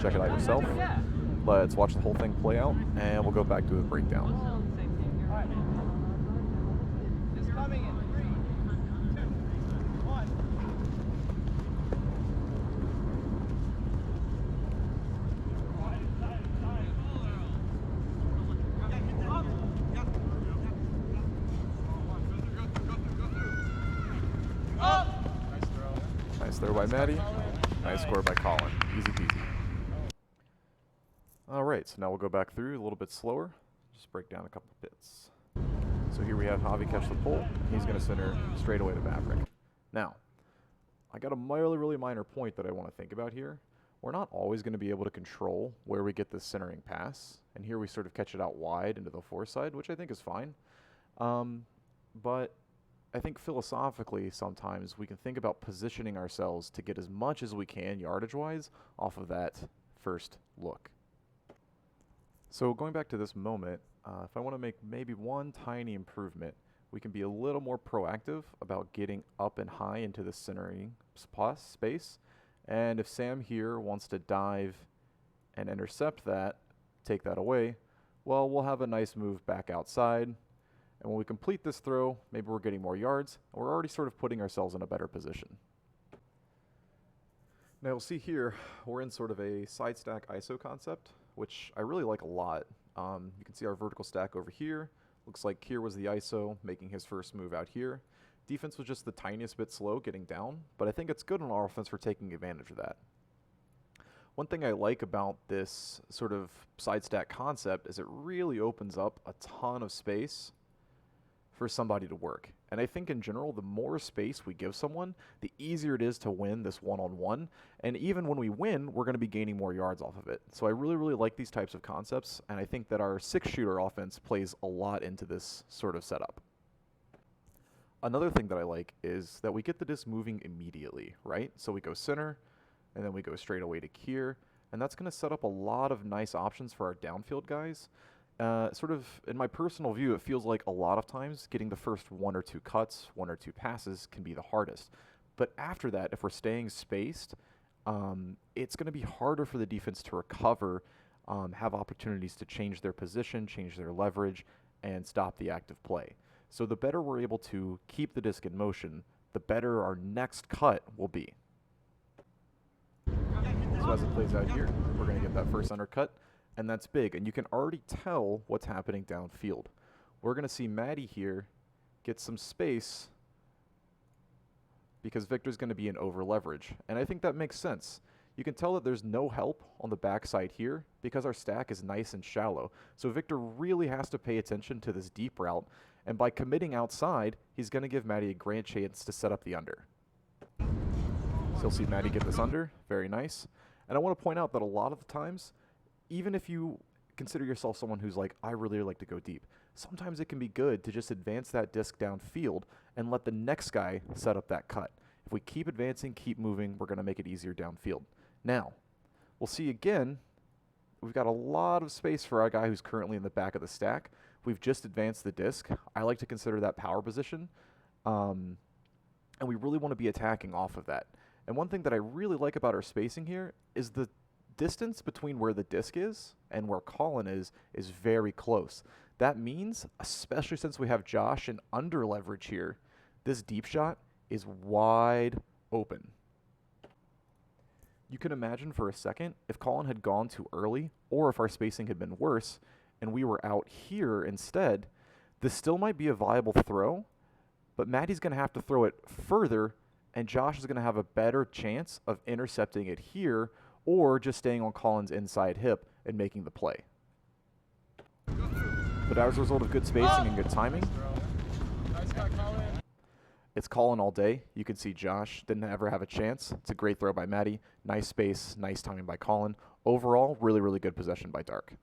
check it out yourself. Let's watch the whole thing play out, and we'll go back to the breakdown. Nice throw by Maddie. Nice score by Colin. Easy peasy. Alright, so now we'll go back through a little bit slower. Just break down a couple of bits. So here we have Javi catch the pole. He's going to center straight away to Maverick. Now, I got a really minor point that I want to think about here. We're not always going to be able to control where we get this centering pass. And here we sort of catch it out wide into the foreside, which I think is fine. But I think philosophically sometimes we can think about positioning ourselves to get as much as we can yardage-wise off of that first look. So going back to this moment, if I want to make maybe one tiny improvement, we can be a little more proactive about getting up and high into the centering space. And if Sam here wants to dive and intercept that, take that away, well, we'll have a nice move back outside. And when we complete this throw, maybe we're getting more yards, and we're already sort of putting ourselves in a better position. Now you'll see here, we're in sort of a side stack ISO concept, which I really like a lot. You can see our vertical stack over here. Looks like Kier was the ISO, making his first move out here. Defense was just the tiniest bit slow getting down, but I think it's good on our offense for taking advantage of that. One thing I like about this sort of side stack concept is it really opens up a ton of space for somebody to work. And I think in general, the more space we give someone, the easier it is to win this one-on-one. And even when we win, we're going to be gaining more yards off of it. So I really like these types of concepts, and I think that our six-shooter offense plays a lot into this sort of setup. Another thing that I like is that we get the disc moving immediately, right? So we go center, and then we go straight away to Kier, and that's going to set up a lot of nice options for our downfield guys. Sort of, in my personal view, it feels like a lot of times getting the first one or two cuts, one or two passes can be the hardest. But after that, if we're staying spaced, it's going to be harder for the defense to recover, have opportunities to change their position, change their leverage, and stop the active play. So the better we're able to keep the disc in motion, the better our next cut will be. So as it plays out here, we're going to get that first undercut. And that's big, and you can already tell what's happening downfield. We're going to see Maddie here get some space because Victor's going to be in over leverage, and I think that makes sense. You can tell that there's no help on the backside here because our stack is nice and shallow. So Victor really has to pay attention to this deep route, and by committing outside, he's going to give Maddie a great chance to set up the under. So you'll see Maddie get this under, very nice. And I want to point out that a lot of the times, even if you consider yourself someone who's like, I really like to go deep, sometimes it can be good to just advance that disc downfield and let the next guy set up that cut. If we keep advancing, keep moving, we're going to make it easier downfield. Now, we'll see again, we've got a lot of space for our guy who's currently in the back of the stack. We've just advanced the disc. I like to consider that power position. And we really want to be attacking off of that. And one thing that I really like about our spacing here is the distance between where the disc is and where Colin is very close. That means, especially since we have Josh in under leverage here, this deep shot is wide open. You can imagine for a second if Colin had gone too early or if our spacing had been worse and we were out here instead, this still might be a viable throw, but Maddie's going to have to throw it further and Josh is going to have a better chance of intercepting it here or just staying on Colin's inside hip and making the play. But as a result of good spacing and good timing, it's Colin all day. You can see Josh didn't ever have a chance. It's a great throw by Maddie. Nice space, nice timing by Colin. Overall, really good possession by Dark.